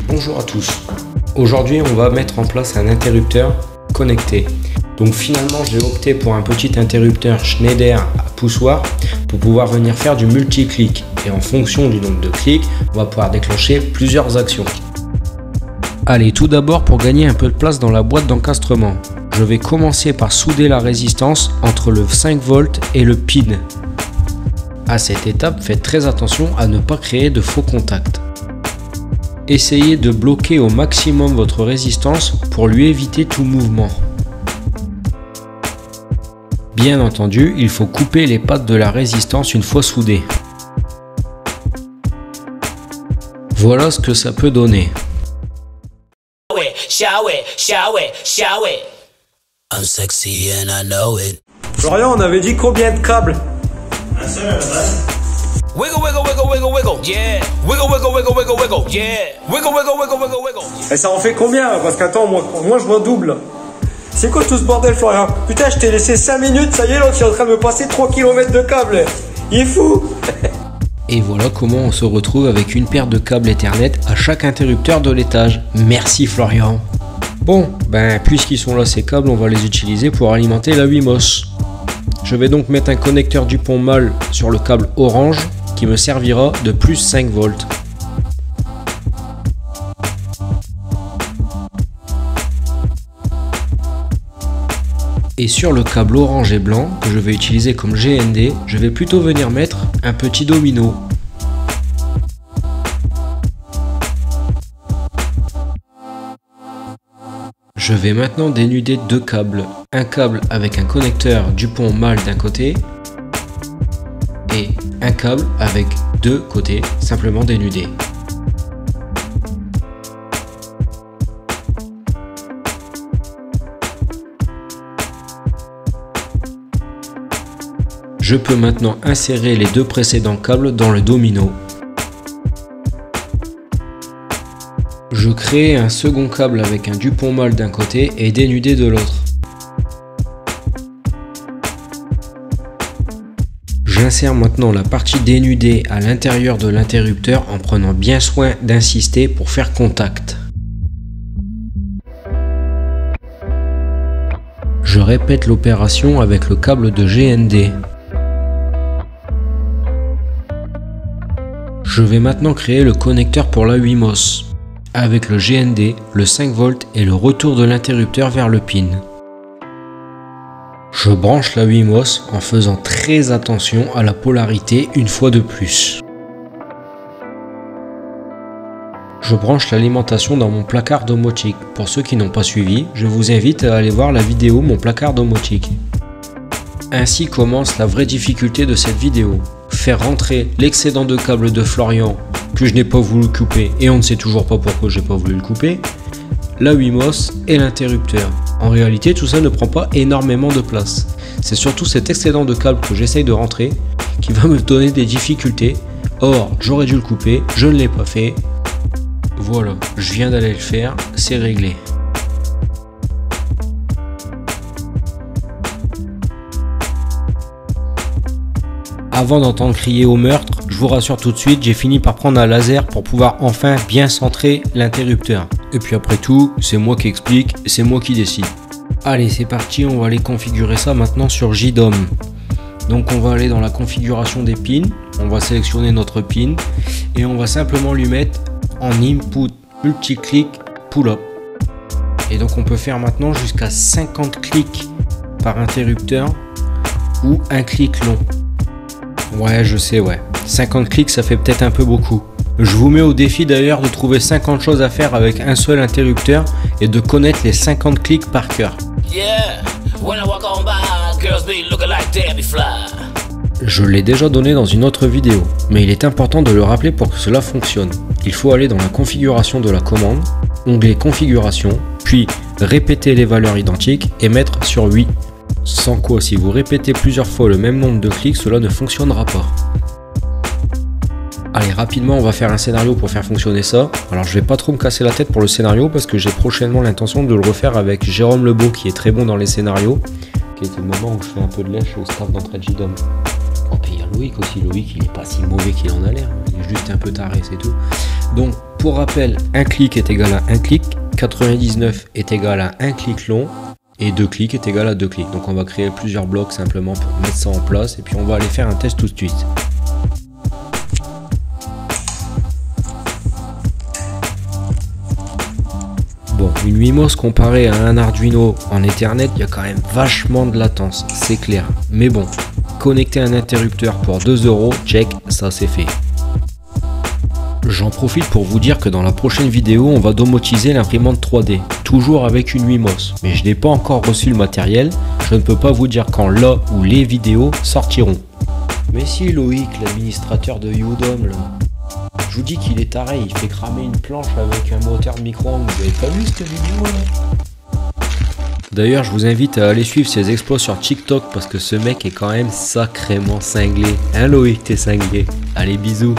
Bonjour à tous. Aujourd'hui on va mettre en place un interrupteur connecté. Donc finalement j'ai opté pour un petit interrupteur Schneider à poussoir pour pouvoir venir faire du multi-clic. Et en fonction du nombre de clics, on va pouvoir déclencher plusieurs actions. Allez, tout d'abord pour gagner un peu de place dans la boîte d'encastrement, je vais commencer par souder la résistance entre le 5 volts et le pin. À cette étape, faites très attention à ne pas créer de faux contacts. Essayez de bloquer au maximum votre résistance pour lui éviter tout mouvement. Bien entendu, il faut couper les pattes de la résistance une fois soudées. Voilà ce que ça peut donner. Florian, on avait dit combien de câbles? Un seul à la base. Wiggle, wiggle, wiggle, wiggle, wiggle, yeah. Wiggle, wiggle, wiggle, wiggle, wiggle, yeah. Wiggle, wiggle, wiggle, wiggle, wiggle. Et ça en fait combien? Parce qu'attends, moi je vois double. C'est quoi tout ce bordel, Florian? Putain, je t'ai laissé 5 minutes, ça y est, l'autre il est en train de me passer 3 km de câbles. Il est fou. Et voilà comment on se retrouve avec une paire de câbles Ethernet à chaque interrupteur de l'étage. Merci Florian. Bon, puisqu'ils sont là ces câbles, on va les utiliser pour alimenter la Wimos. Je vais donc mettre un connecteur Dupont mâle sur le câble orange qui me servira de plus 5 volts. Et sur le câble orange et blanc que je vais utiliser comme GND, je vais plutôt venir mettre un petit domino. Je vais maintenant dénuder deux câbles. Un câble avec un connecteur Dupont mâle d'un côté et un câble avec deux côtés simplement dénudés. Je peux maintenant insérer les deux précédents câbles dans le domino. Je crée un second câble avec un Dupont mâle d'un côté et dénudé de l'autre. J'insère maintenant la partie dénudée à l'intérieur de l'interrupteur en prenant bien soin d'insister pour faire contact. Je répète l'opération avec le câble de GND. Je vais maintenant créer le connecteur pour la Wimos, avec le GND, le 5 volts et le retour de l'interrupteur vers le pin. Je branche la Wimos en faisant très attention à la polarité une fois de plus. Je branche l'alimentation dans mon placard domotique. Pour ceux qui n'ont pas suivi, je vous invite à aller voir la vidéo Mon placard domotique. Ainsi commence la vraie difficulté de cette vidéo. Faire rentrer l'excédent de câble de Florian que je n'ai pas voulu couper et on ne sait toujours pas pourquoi j'ai pas voulu le couper, la Wimos et l'interrupteur. En réalité tout ça ne prend pas énormément de place. C'est surtout cet excédent de câble que j'essaye de rentrer qui va me donner des difficultés. Or j'aurais dû le couper, je ne l'ai pas fait. Voilà, je viens d'aller le faire, c'est réglé. Avant d'entendre crier au meurtre, je vous rassure tout de suite, j'ai fini par prendre un laser pour pouvoir enfin bien centrer l'interrupteur. Et puis après tout, c'est moi qui explique, c'est moi qui décide. Allez, c'est parti, on va aller configurer ça maintenant sur JDOM. Donc on va aller dans la configuration des pins, on va sélectionner notre pin et on va simplement lui mettre en input multi-click pull-up. Et donc on peut faire maintenant jusqu'à 50 clics par interrupteur ou un clic long. Ouais, je sais, ouais. 50 clics, ça fait peut-être un peu beaucoup. Je vous mets au défi d'ailleurs de trouver 50 choses à faire avec un seul interrupteur et de connaître les 50 clics par cœur. Je l'ai déjà donné dans une autre vidéo, mais il est important de le rappeler pour que cela fonctionne. Il faut aller dans la configuration de la commande, onglet configuration, puis répéter les valeurs identiques et mettre sur oui. Sans quoi, si vous répétez plusieurs fois le même nombre de clics, cela ne fonctionnera pas. Allez, rapidement, on va faire un scénario pour faire fonctionner ça. Alors, je vais pas trop me casser la tête pour le scénario parce que j'ai prochainement l'intention de le refaire avec Jérôme Lebeau qui est très bon dans les scénarios. Qui était le moment où je fais un peu de lèche au staff d'entrée de JDOM. Oh, puis il y a Loïc aussi. Loïc, il est pas si mauvais qu'il en a l'air. Il est juste un peu taré, c'est tout. Donc pour rappel, un clic est égal à un clic, 99 est égal à un clic long et 2 clics est égal à 2 clics. Donc on va créer plusieurs blocs simplement pour mettre ça en place et puis on va aller faire un test tout de suite. Bon, une Wimos comparée à un Arduino en Ethernet, il y a quand même vachement de latence, c'est clair. Mais bon, connecter un interrupteur pour 2 €, check, ça c'est fait. J'en profite pour vous dire que dans la prochaine vidéo, on va domotiser l'imprimante 3D, toujours avec une Wimos. Mais je n'ai pas encore reçu le matériel, je ne peux pas vous dire quand là ou les vidéos sortiront. Mais si Loïc, l'administrateur de Udom, là, je vous dis qu'il est taré, il fait cramer une planche avec un moteur de micro-ondes. Vous avez pas vu cette vidéo là? D'ailleurs, je vous invite à aller suivre ses exploits sur TikTok parce que ce mec est quand même sacrément cinglé. Hein Loïc, t'es cinglé. Allez, bisous.